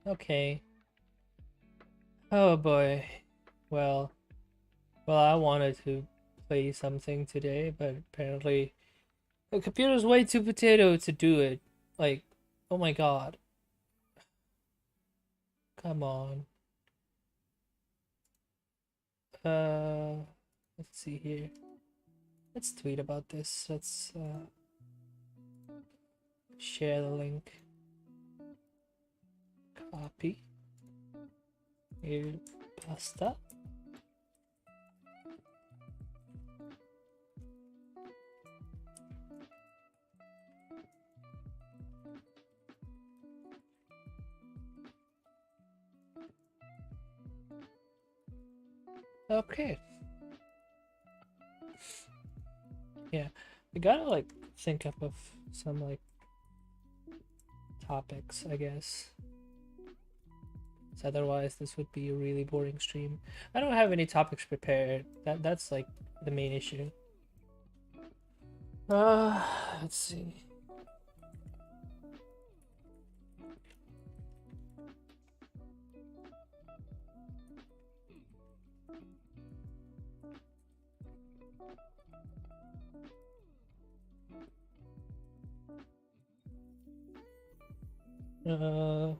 Okay. Oh boy. Well, I wanted to play something today, but apparently the computer's way too potato to do it. Like, oh my god. Come on. Uh, let's see here. Let's tweet about this. Let's share the link. Copy. Here, pasta. Okay. Yeah, we gotta like think up of some like topics, I guess. So otherwise, this would be a really boring stream. I don't have any topics prepared. That's like the main issue. Uh, let's see. Uh,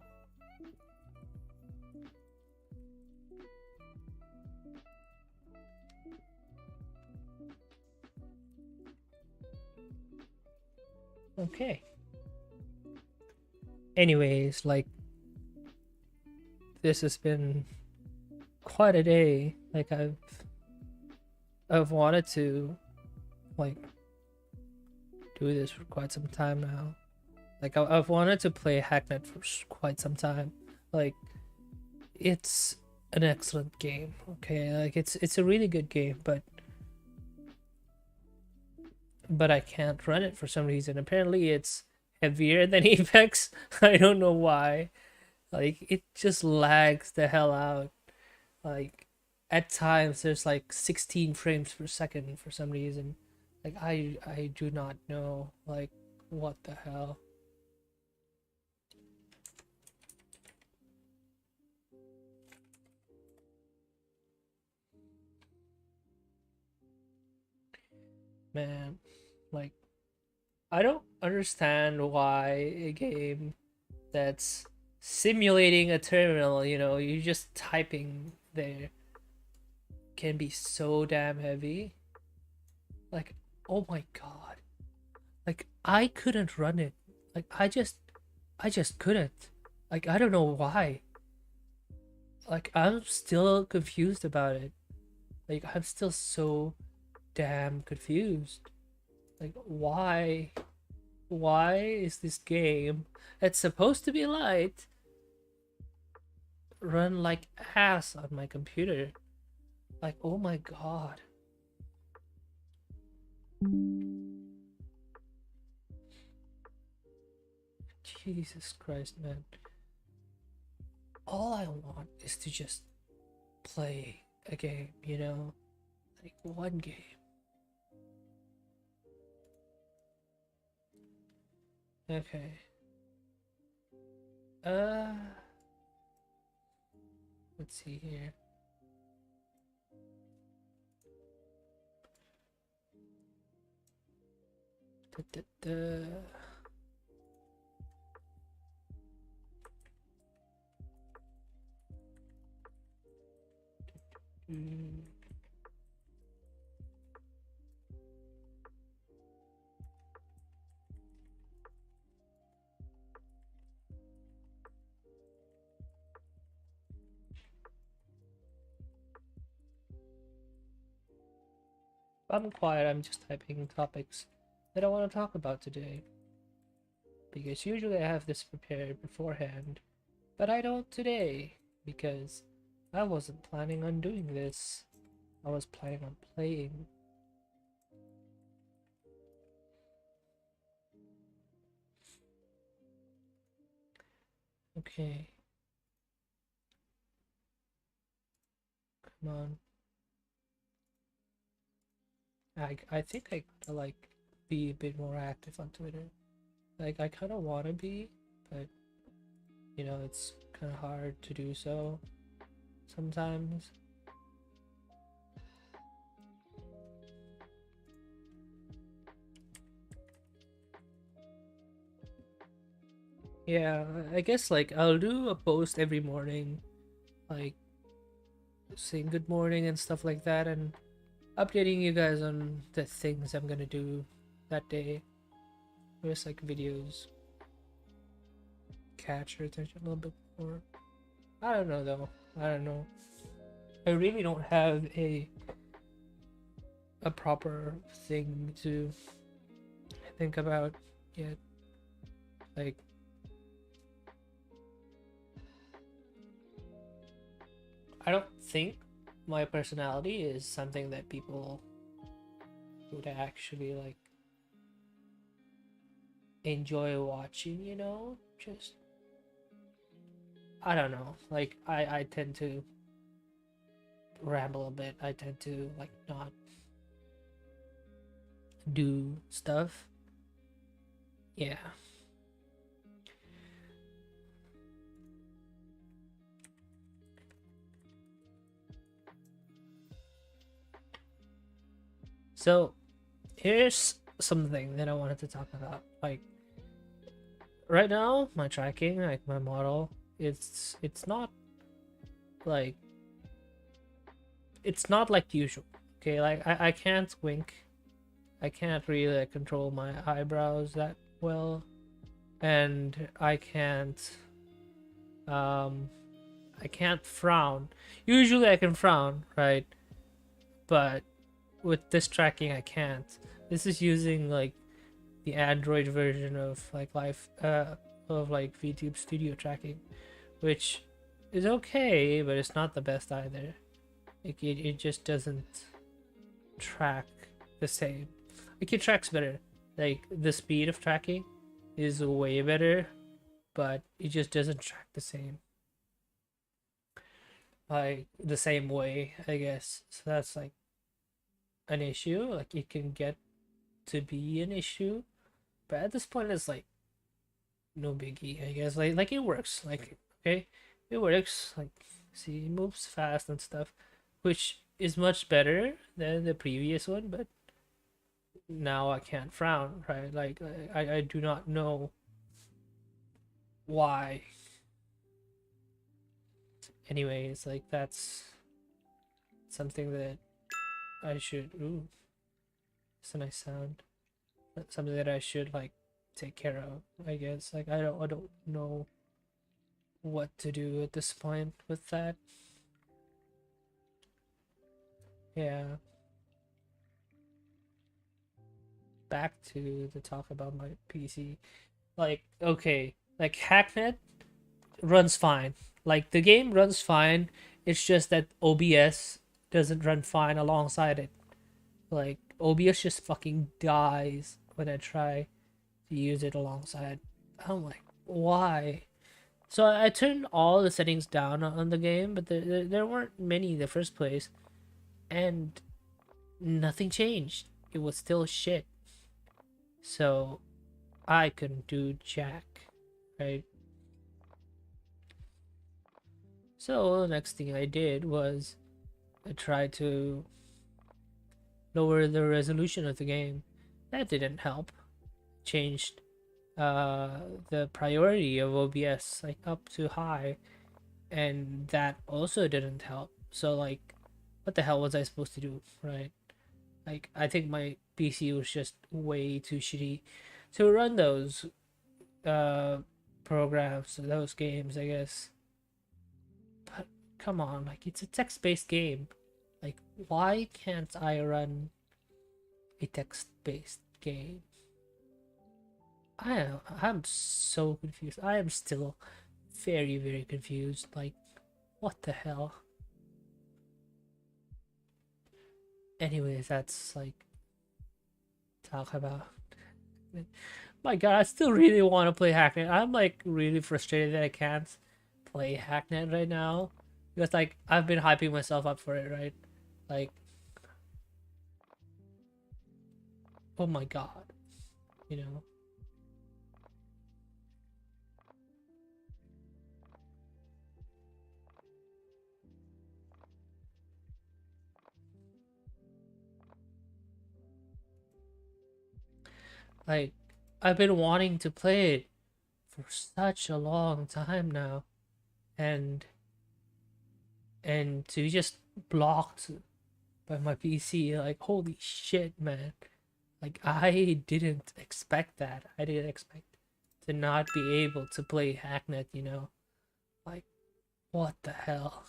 okay. Anyways, like this has been quite a day. Like I've wanted to like do this for quite some time now. Like I've wanted to play Hacknet for quite some time. Like it's an excellent game. Okay, like it's a really good game, but I can't run it for some reason. Apparently, it's heavier than Apex. I don't know why. Like it just lags the hell out. Like at times there's like 16 frames per second for some reason. Like I do not know like what the hell. Man, like I don't understand why a game that's simulating a terminal, you know, you're just typing there, can be so damn heavy. Like, oh my god. Like I couldn't run it. Like I just couldn't. Like I don't know why. Like I'm still confused about it. Like I'm still so damn confused. Like why is this game that's supposed to be light run like ass on my computer? Like oh my god. Jesus Christ, man. All I want is to just play a game, you know? Like one game. Okay. Uh let's see here. Da, da, da. Mm. I'm quiet, I'm just typing topics that I want to talk about today. Because usually I have this prepared beforehand, but I don't today because I wasn't planning on doing this. I was planning on playing. Okay. Come on. I think I gotta like be a bit more active on Twitter. Like I kinda wanna be, but you know, it's kind of hard to do so sometimes. Yeah, I guess like I'll do a post every morning, like saying good morning and stuff like that, and updating you guys on the things I'm gonna do that day. Just like videos catch your attention a little bit more. I don't know though. I don't know. I really don't have a proper thing to think about yet. Like, I don't think my personality is something that people would actually like enjoy watching, you know? Just, I don't know. Like, I tend to ramble a bit. I tend to like not do stuff. Yeah. So here's something that I wanted to talk about. Like right now, my tracking, like my model, it's not like usual. Okay, like I can't wink. I can't really like, control my eyebrows that well, and I can't frown. Usually I can frown, right? But with this tracking I can't. This is using like the Android version of like VTube Studio tracking, which is okay, but it's not the best either. Like it just doesn't track the same. Like it tracks better. Like the speed of tracking is way better, but it just doesn't track the same. Like the same way, I guess. So that's like an issue. Like it can get to be an issue, but at this point it's like no biggie, I guess. Like it works. Like okay, it works. Like see, it moves fast and stuff, which is much better than the previous one. But now I can't frown, right? Like I do not know why. Anyways, like that's something that I should. Ooh, it's a nice sound. That's something that I should like take care of, I guess. Like I don't know what to do at this point with that. Yeah. Back to the talk about my PC. Like, okay, like Hacknet runs fine. Like the game runs fine. It's just that OBS doesn't run fine alongside it. Like OBS just fucking dies when I try to use it alongside. I'm like, why? So I turned all the settings down on the game, but there weren't many in the first place, and nothing changed. It was still shit. So I couldn't do jack, right? So the next thing I did was I tried to lower the resolution of the game. That didn't help. Changed the priority of OBS like up to high, and that also didn't help. So like what the hell was I supposed to do, right? Like I think my PC was just way too shitty to run those uh programs, those games, I guess. But come on, like it's a text-based game. Like why can't I run a text-based game? I'm so confused. I am still very, very confused. Like, what the hell? Anyways, that's like talk about. My God, I still really want to play Hacknet. I'm like really frustrated that I can't play Hacknet right now because like I've been hyping myself up for it, right? Like, oh my God, you know. Like, I've been wanting to play it for such a long time now, and to be just blocked by my PC, like, holy shit, man. Like, I didn't expect that. I didn't expect to not be able to play Hacknet, you know? Like, what the hell?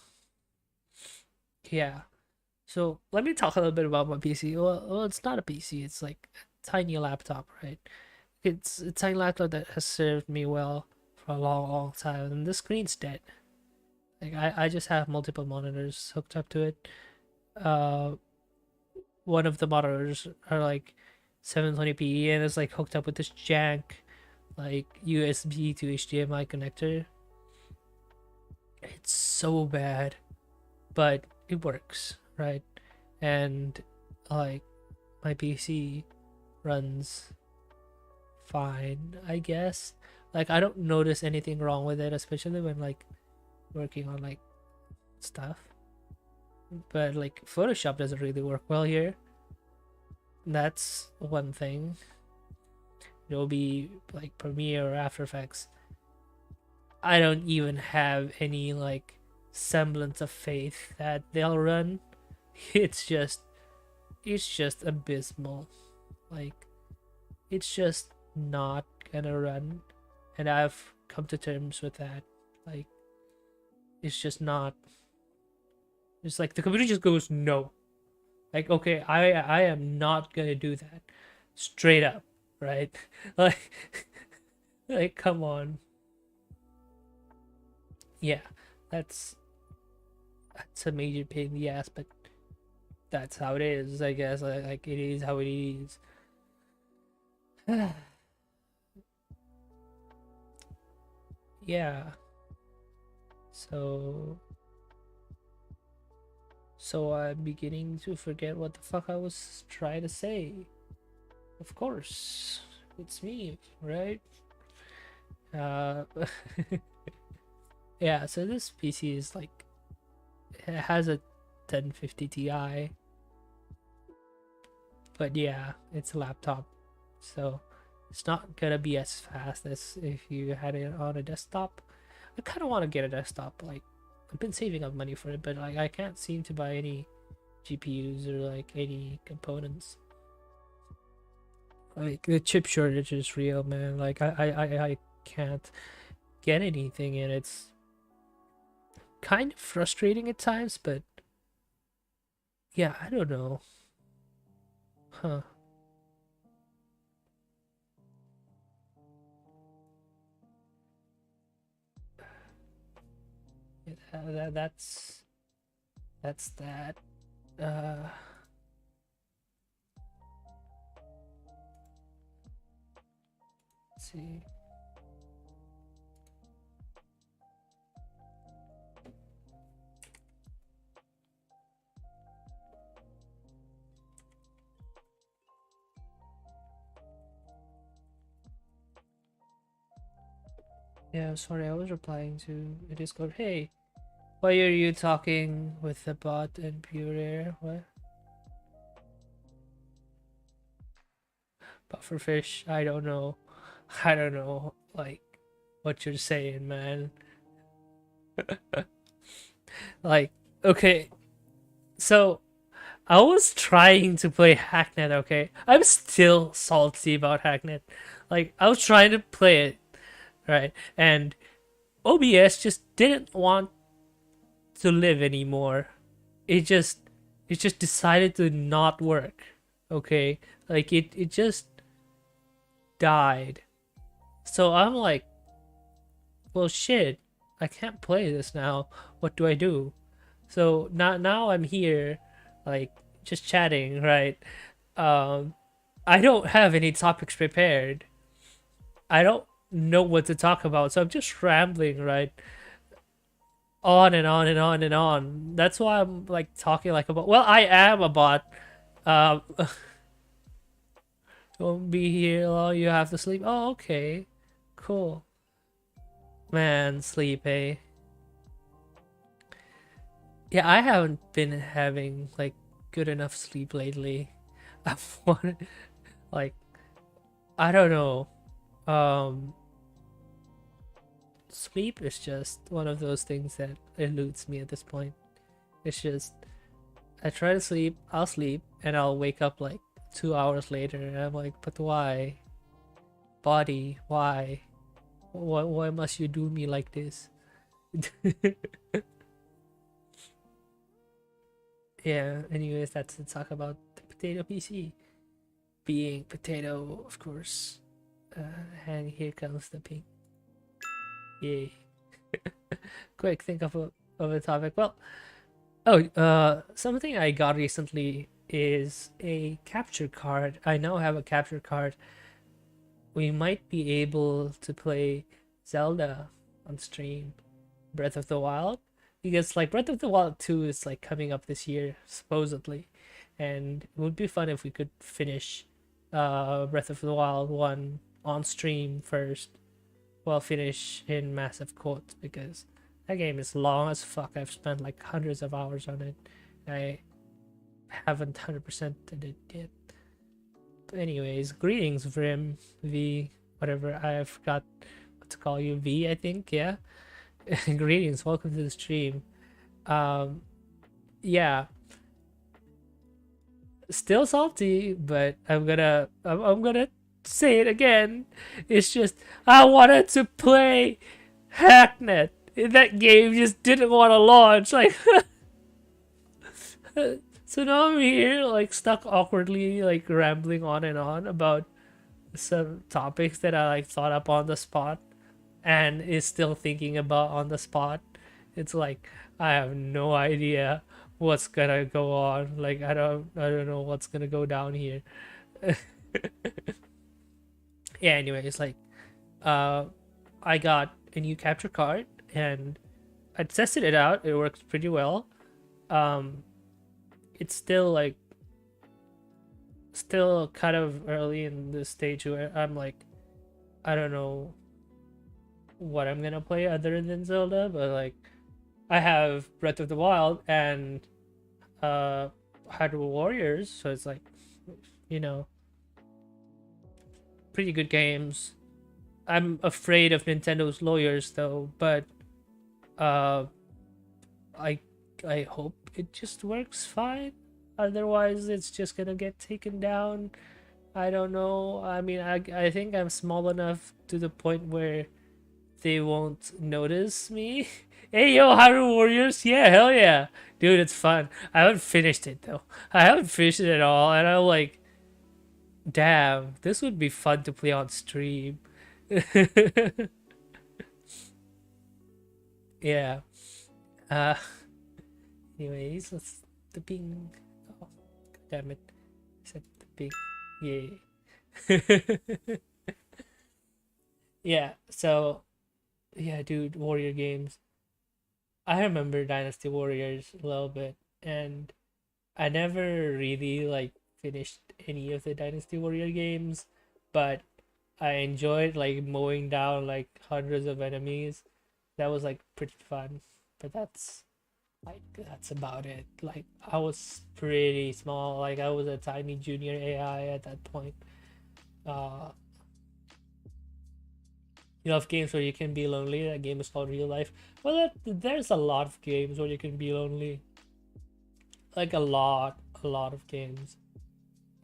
Yeah. So, let me talk a little bit about my PC. Well, it's not a PC, it's like a tiny laptop, right? It's a tiny laptop that has served me well for a long, long time, and the screen's dead. Like, I just have multiple monitors hooked up to it. Uh, one of the monitors are like 720p and it's like hooked up with this jank like USB to HDMI connector. It's so bad, but it works, right? And like my PC runs fine, I guess. Like, I don't notice anything wrong with it, especially when like working on like stuff. But like Photoshop doesn't really work well here. That's one thing. It'll be like Premiere or After Effects. I don't even have any like semblance of faith that they'll run. It's just abysmal. Like, it's just not gonna run, and I've come to terms with that. Like, it's just not. It's like the computer just goes no. Like, okay, I am not gonna do that, straight up, right? Like, like, come on. Yeah, that's a major pain in the ass, but that's how it is, I guess. Like it is how it is. Yeah. So I'm beginning to forget what the fuck I was trying to say. Of course, it's me, right? Uh, yeah. So this PC is like, it has a 1050 Ti, but yeah, it's a laptop, so it's not gonna be as fast as if you had it on a desktop. I kind of want to get a desktop. Like, I've been saving up money for it, but like I can't seem to buy any GPUs or like any components. Like, the chip shortage is real, man. Like, I can't get anything, and it's kind of frustrating at times, but yeah, I don't know. Huh. Yeah, that's that. Uh, let's see. Yeah, sorry, I was replying to a Discord. Hey, why are you talking with the bot and pure air? What? Pufferfish? I don't know. I don't know, like, what you're saying, man. Like, okay, so I was trying to play Hacknet, okay? I'm still salty about Hacknet. Like, I was trying to play it, right? And OBS just didn't want to live anymore. It just decided to not work. Okay? Like, it just died. So I'm like, well, shit, I can't play this now. What do I do? So now I'm here, like, just chatting, right? Um, I don't have any topics prepared. I don't know what to talk about, so I'm just rambling, right? On and on and on and on. That's why I'm like talking like a bot. Well, I am a bot. Um, don't be here long. You have to sleep. Oh, okay, cool. Man, sleep, eh? Yeah, I haven't been having like good enough sleep lately. I wanted like I don't know. Um, Sleep is just one of those things that eludes me at this point. It's just I try to sleep, I'll sleep, and I'll wake up like 2 hours later, and I'm like, but why? Body, why? Why must you do me like this? Yeah, anyways, that's to talk about the potato PC. Being potato, of course. And here comes the pink. Yay. Quick, think of a topic. Well, something I got recently is a capture card. I now have a capture card. We might be able to play Zelda on stream, Breath of the Wild, because like Breath of the Wild 2 is like coming up this year supposedly, and it would be fun if we could finish Breath of the Wild 1 on stream first, well, finish in massive quotes, because that game is long as fuck. I've spent like hundreds of hours on it. I haven't 100%ed it yet. But anyways, greetings, Vrim, V, whatever. I forgot what to call you. V, I think, yeah. Greetings, welcome to the stream. Yeah. Still salty, but I'm gonna say it again. It's just I wanted to play Hacknet. That game just didn't want to launch. Like, so now I'm here, like stuck awkwardly, like rambling on and on about some topics that I like thought up on the spot, and is still thinking about on the spot. It's like I have no idea what's gonna go on. Like I don't know what's gonna go down here. Yeah. Anyway, it's like I got a new capture card and I tested it out. It works pretty well. It's still kind of early in the stage where I'm like, I don't know what I'm gonna play other than Zelda, but like I have Breath of the Wild and Hyrule Warriors, so it's like, you know, pretty good games. I'm afraid of Nintendo's lawyers though, but uh I I hope it just works fine. Otherwise it's just gonna get taken down. I don't know. I mean, I think I'm small enough to the point where they won't notice me. Hey yo, Hyrule Warriors, yeah, hell yeah, dude, it's fun. I haven't finished it though. I haven't finished it at all, and I'm like, damn, this would be fun to play on stream. Yeah. Uh. Anyways, let's the ping. Oh, damn it! I said the ping. Yay. Yeah. So, yeah, dude, Warrior games. I remember Dynasty Warriors a little bit, and I never really like finished any of the Dynasty Warrior games, but I enjoyed like mowing down like hundreds of enemies. That was like pretty fun. But that's about it. Like I was pretty small. Like I was a tiny junior AI at that point. Uh, you know, of games where you can be lonely. That game is called Real Life. Well, there's a lot of games where you can be lonely. Like a lot of games.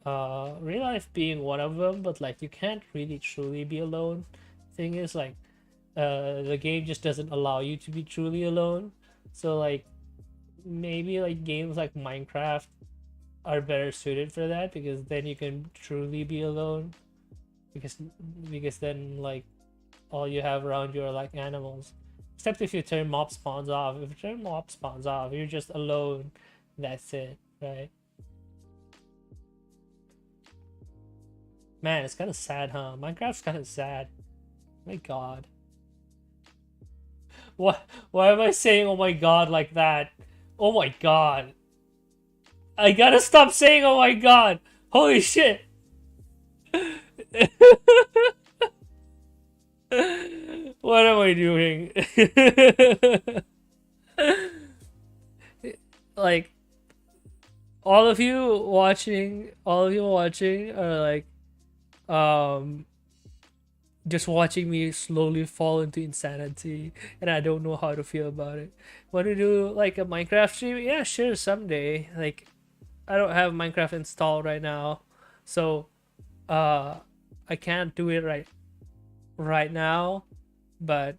Real Life being one of them, but like you can't really truly be alone. Thing is, like, the game just doesn't allow you to be truly alone. So like maybe like games like Minecraft are better suited for that, because then you can truly be alone, because then like all you have around you are like animals, except if you turn mob spawns off. If you turn mob spawns off, you're just alone. That's it, right? Man, it's kind of sad, huh? Minecraft's kind of sad. My god. What? Why am I saying oh my god like that? Oh my god. I gotta stop saying oh my god. Holy shit. What am I doing? Like all of you watching are like, um just watching me slowly fall into insanity, and I don't know how to feel about it. Want to do like a Minecraft stream? Yeah, sure, someday. Like, I don't have Minecraft installed right now, so I can't do it right now, but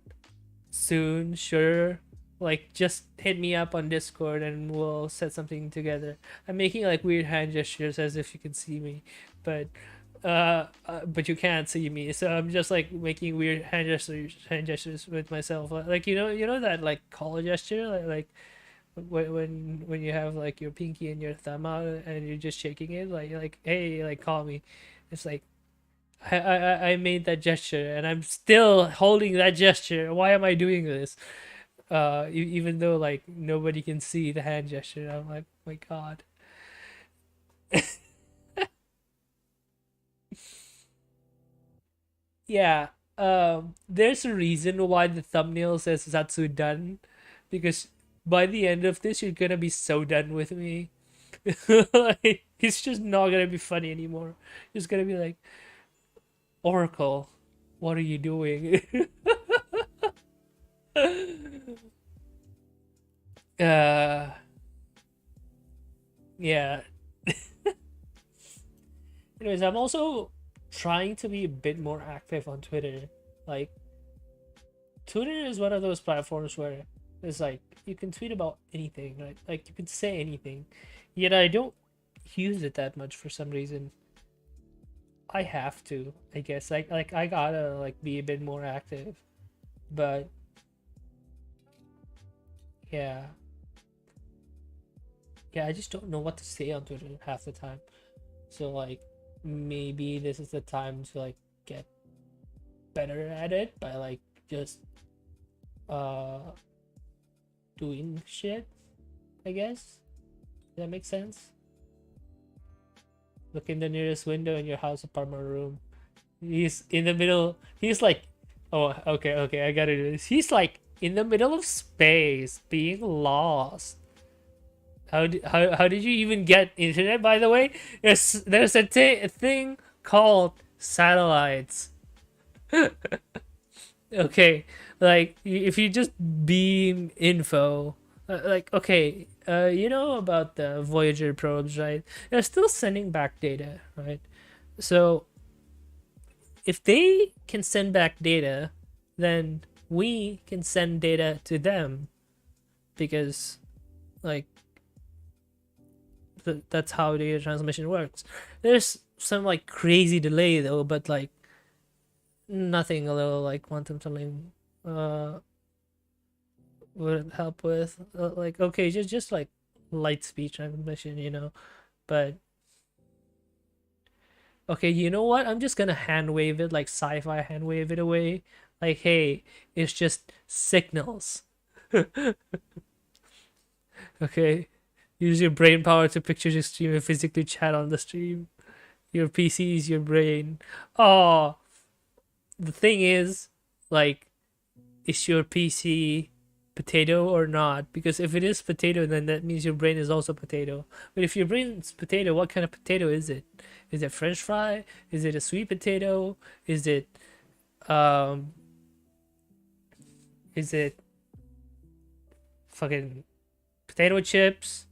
soon, sure. Like, just hit me up on Discord and we'll set something together. I'm making like weird hand gestures as if you can see me, but but you can't see me, so I'm just like making weird hand gestures with myself, like, you know that like call gesture, like when you have like your pinky and your thumb out and you're just shaking it, like hey, like call me. It's like I made that gesture and I'm still holding that gesture. Why am I doing this? Even though like nobody can see the hand gesture, I'm like, my god. Yeah, there's a reason why the thumbnail says Zatsu done, because by the end of this, you're gonna be so done with me. Like, it's just not gonna be funny anymore. It's gonna be like, Oracle, what are you doing? uh, yeah. Anyways, I'm also trying to be a bit more active on Twitter. Like, Twitter is one of those platforms where it's like you can tweet about anything, right? Like you can say anything. Yet I don't use it that much for some reason. I have to, I guess. Like I gotta like be a bit more active. But yeah. Yeah, I just don't know what to say on Twitter half the time. So like maybe this is the time to like get better at it by like just uh doing shit, I guess. Does that make sense? Look in the nearest window in your house, apartment, room. He's in the middle. He's like, oh, okay, okay, I gotta do this. He's like in the middle of space, being lost. How did you even get internet? By the way, there's a thing called satellites. Okay, like if you just beam info, like okay, you know about the Voyager probes, right? They're still sending back data, right? So if they can send back data, then we can send data to them, because like that's how data transmission works. There's some like crazy delay though, but like nothing a little like quantum tunneling uh would help with. Like okay, just like light speed transmission, but okay, you know what, I'm just gonna hand wave it, like sci-fi hand wave it away, like hey, it's just signals. Okay, use your brain power to picture your stream and physically chat on the stream. Your PC is your brain. Oh, the thing is, like, is your PC potato or not? Because if it is potato, then that means your brain is also potato. But if your brain's potato, what kind of potato is it? Is it French fry? Is it a sweet potato? Is it um is it fucking potato chips?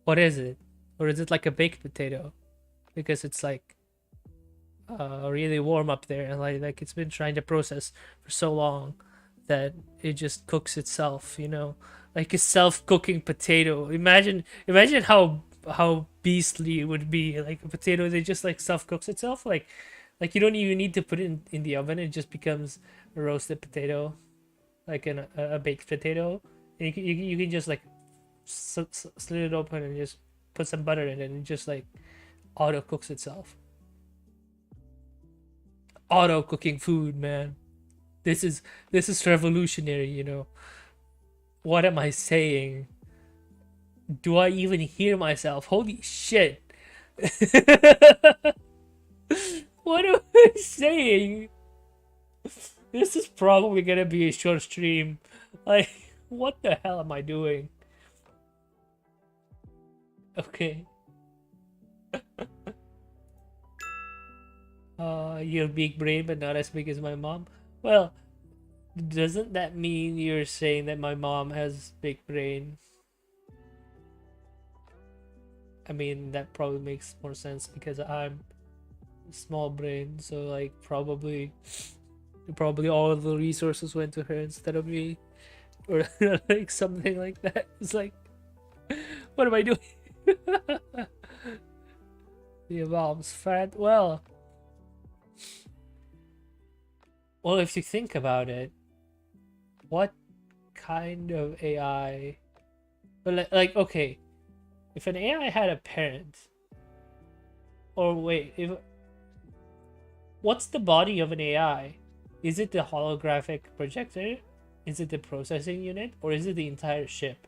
What is it? Or is it like a baked potato? Because it's like really warm up there, and like it's been trying to process for so long that it just cooks itself, like a self-cooking potato. Imagine how beastly it would be, like a potato that just like self-cooks itself, like you don't even need to put it in the oven. It just becomes a roasted potato, like a baked potato, and you can just like slit it open and just put some butter in it, and it just like auto cooks itself. Auto cooking food, man. This is revolutionary. What am I saying? Do I even hear myself? Holy shit. What am I saying? This is probably gonna be a short stream. Like, what the hell am I doing? Okay. You have big brain, but not as big as my mom. Well, doesn't that mean you're saying that my mom has big brain? I mean, that probably makes more sense because I'm small brain, so like probably all of the resources went to her instead of me, or like something like that. It's like, what am I doing? The mom's fat. Well, if you think about it, what kind of AI? But like okay, if an AI had a parent, or wait, if what's the body of an AI? Is it the holographic projector? Is it the processing unit, or is it the entire ship?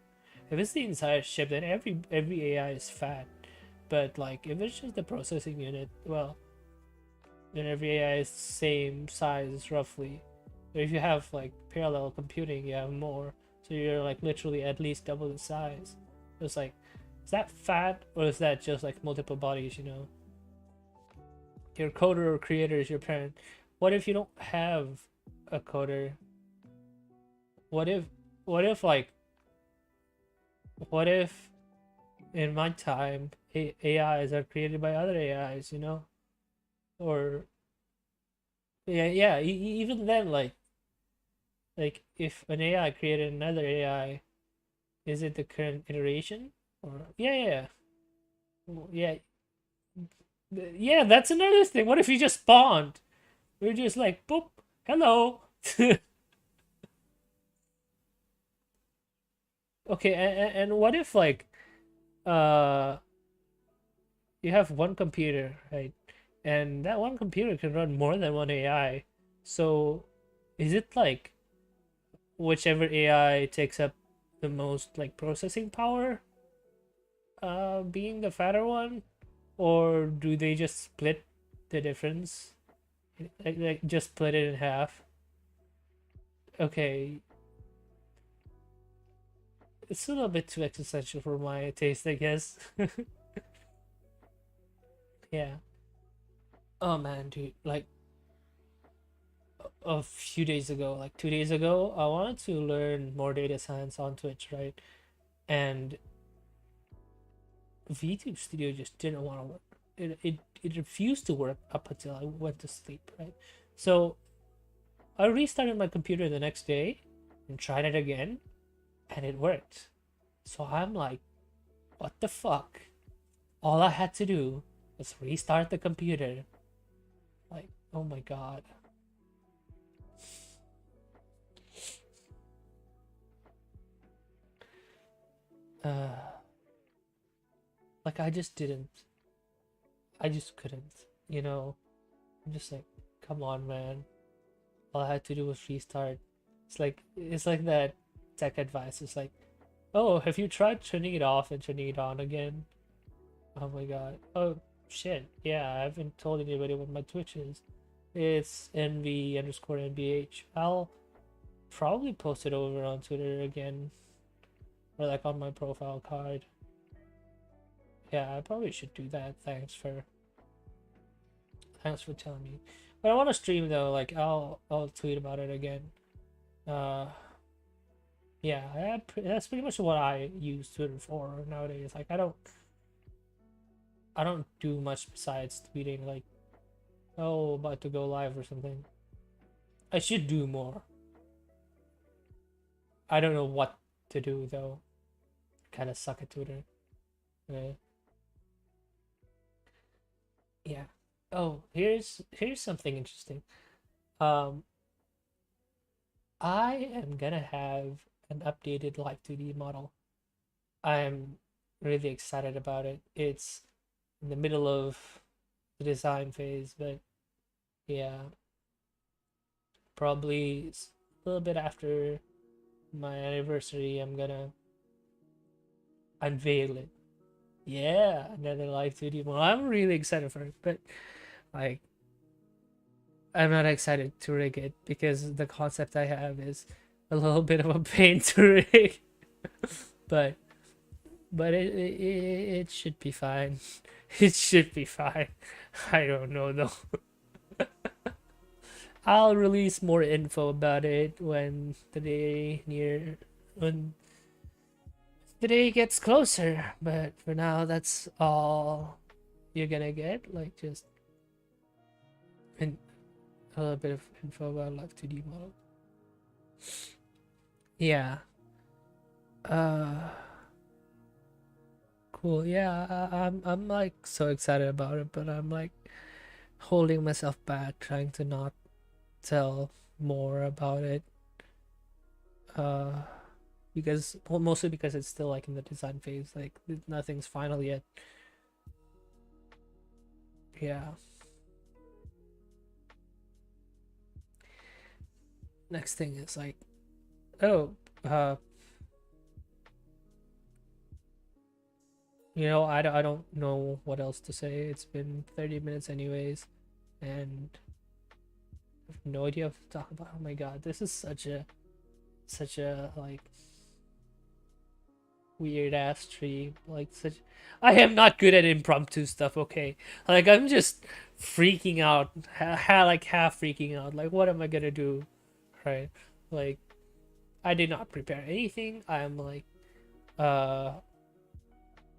If it's the entire ship, then every AI is fat. But like if it's just the processing unit, well, then every AI is same size roughly. But if you have like parallel computing, you have more. So you're like literally at least double the size. It's like, is that fat or is that just like multiple bodies, you know? Your coder or creator is your parent. What if you don't have a coder? What if like, what if in my time AIs are created by other AIs, you know? Or yeah, even then, like if an AI created another AI, is it the current iteration? Or yeah, yeah, that's another thing. What if you just spawned? We're just like, boop, hello. Okay, and what if like uh you have one computer, right? And that one computer can run more than one AI. So is it like whichever AI takes up the most like processing power, being the fatter one? Or do they just split the difference? Like just split it in half? Okay, it's a little bit too existential for my taste, I guess. Yeah. Oh man, dude, like a few days ago, like 2 days ago, I wanted to learn more data science on Twitch, right? And VTube Studio just didn't want to work. It refused to work up until I went to sleep, right? So I restarted my computer the next day and tried it again, and it worked. So I'm like, what the fuck? All I had to do was restart the computer. Like, oh my god. Like I just didn't. I just couldn't. You know, I'm just like, come on, man. All I had to do was restart. It's like that tech advice. It's like, oh, have you tried turning it off and turning it on again? Oh my god. Oh shit. Yeah, I haven't told anybody what my Twitch is. It's NV_NBH. I'll probably post it over on Twitter again. Or like on my profile card. Yeah, I probably should do that. Thanks for telling me. But I want to stream though. Like I'll tweet about it again. Uh, yeah, that's pretty much what I use Twitter for nowadays. Like I don't do much besides tweeting. Like, oh, about to go live or something. I should do more. I don't know what to do though. Kind of suck at Twitter. Okay. Yeah. Oh, here's something interesting. Um, I am gonna have an updated Live 2D model. I'm really excited about it. It's in the middle of the design phase, but yeah, probably a little bit after my anniversary, I'm gonna unveil it. Yeah, another Live 2D model. I'm really excited for it, but like I'm not excited to rig it because the concept I have is a little bit of a pain to rig. but it should be fine. It should be fine. I don't know though. I'll release more info about it when the day gets closer. But for now, that's all you're gonna get. Like just in a little bit of info about like 2D model. Yeah. Uh. Cool. Yeah. I'm like so excited about it, but I'm like holding myself back, trying to not tell more about it. Uh. Because well, mostly because it's still like in the design phase. Like nothing's final yet. Yeah. Next thing is like, oh, I don't know what else to say. It's been 30 minutes anyways, and I have no idea what to talk about. Oh my god, this is such a like weird ass stream. Like such, I am not good at impromptu stuff. Okay, like I'm just freaking out, like half freaking out. Like what am I gonna do, right? Like I did not prepare anything. I'm like, uh,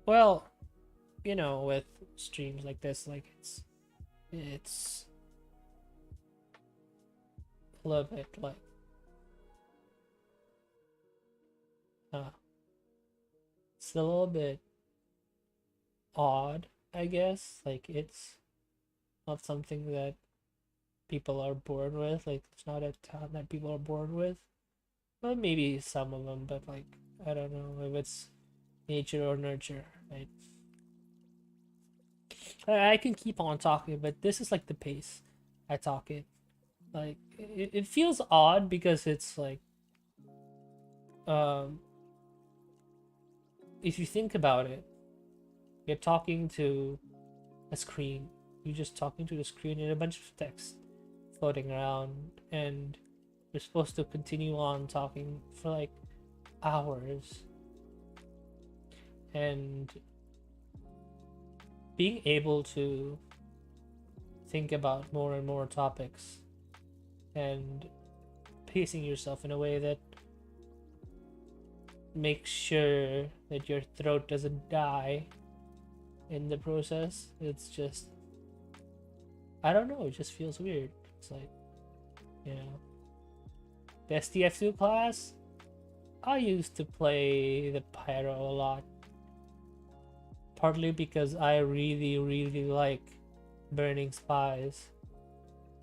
well, with streams like this, like it's a little bit like, uh, it's a little bit odd, I guess. Like it's not something that people are born with. Like it's not a talent that people are born with. Well, maybe some of them, but like I don't know if it's nature or nurture. Right? I can keep on talking, but this is like the pace I talk it. Like it feels odd because it's like um if you think about it, you're talking to a screen. You're just talking to the screen and a bunch of text floating around, and you're supposed to continue on talking for like hours. And being able to think about more and more topics and pacing yourself in a way that makes sure that your throat doesn't die in the process. It's just, I don't know, it just feels weird. It's like, you know, the STF2 class, I used to play the Pyro a lot. Partly because I really, really like burning spies.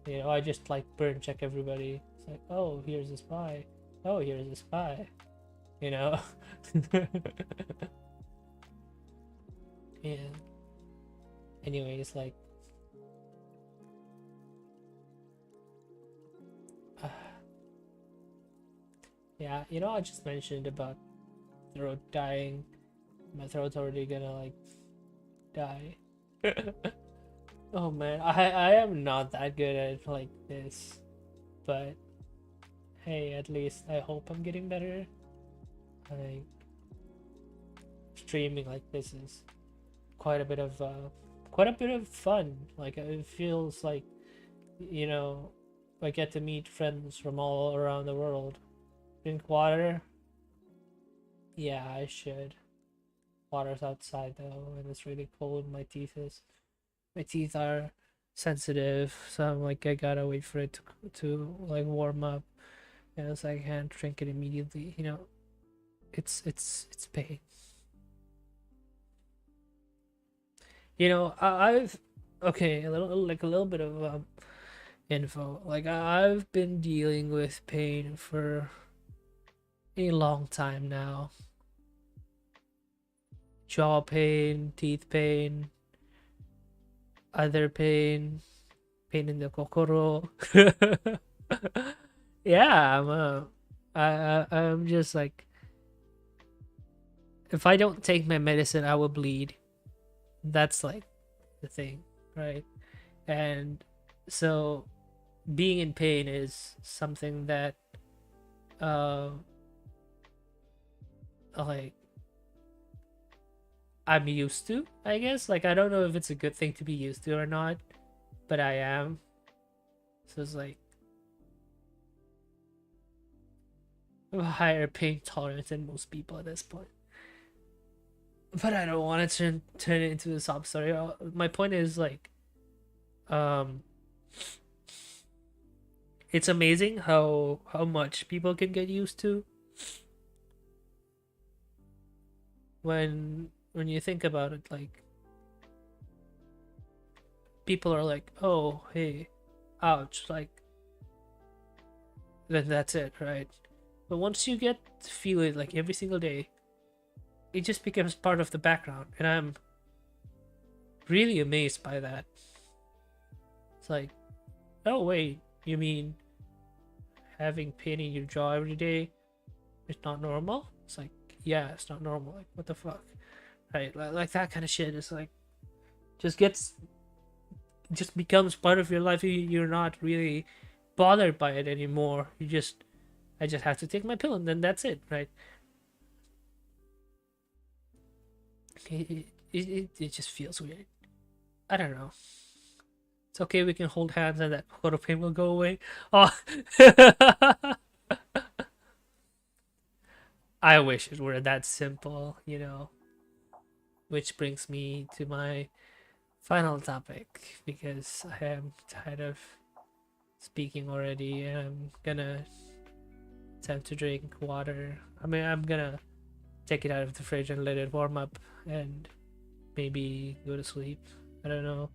I just like burn check everybody. It's like, oh, here's a spy. Oh, here's a spy. Yeah. Anyways, like, uh, yeah, I just mentioned about throat dying. My throat's already gonna like die. Oh man, I am not that good at like this, but hey, at least I hope I'm getting better. Like streaming like this is quite a bit of fun. Like it feels like I get to meet friends from all around the world. Drink water. Yeah, I should. Water's outside though, and it's really cold. My teeth are sensitive, so I'm like I gotta wait for it to like warm up, and so I can't drink it immediately. It's pain. I've okay, a little bit of info. Like I've been dealing with pain for a long time now. Jaw pain, teeth pain, other pain, pain in the kokoro. Yeah, I'm just like, if I don't take my medicine, I will bleed. That's like the thing, right? And so being in pain is something that uh like I'm used to, I guess. Like I don't know if it's a good thing to be used to or not, but I am. So it's like a higher pain tolerance than most people at this point. But I don't want to turn it into a sob story. My point is like, um, it's amazing how much people can get used to when you think about it. Like, people are like, oh, hey, ouch, like, then that's it, right? But once you get to feel it like every single day, it just becomes part of the background, and I'm really amazed by that. It's like, oh wait, you mean having pain in your jaw every day is not normal? It's like, yeah, it's not normal. Like, what the fuck, right? Like that kind of shit is like, just becomes part of your life. You're not really bothered by it anymore. I just have to take my pill and then that's it, right? It just feels weird. I don't know. It's okay, we can hold hands and that photo pain will go away. Oh, I wish it were that simple, you know. Which brings me to my final topic, because I am tired of speaking already, and I'm gonna attempt to drink water. I mean, I'm gonna take it out of the fridge and let it warm up and maybe go to sleep. I don't know.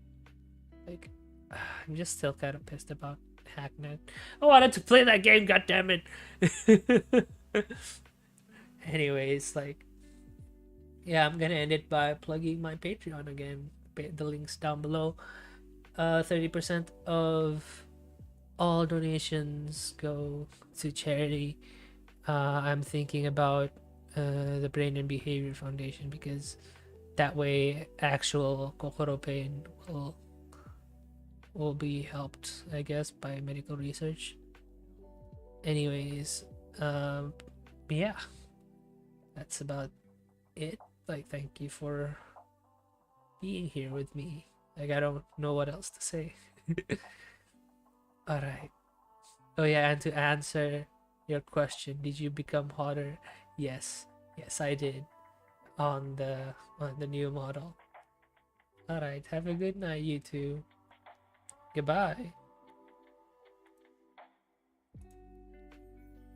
Like, I'm just still kind of pissed about Hacknet. I wanted to play that game, goddammit! Anyways, like, yeah, I'm gonna end it by plugging my Patreon again. The link's down below. 30% of all donations go to charity. I'm thinking about the Brain and Behavior Foundation, because that way actual kokoro pain will be helped, I guess, by medical research. Anyways, yeah, that's about it. Like, thank you for being here with me. Like, I don't know what else to say. All right. Oh yeah, and to answer your question, did you become hotter? Yes, I did, on the new model. All right, have a good night, you two. Goodbye.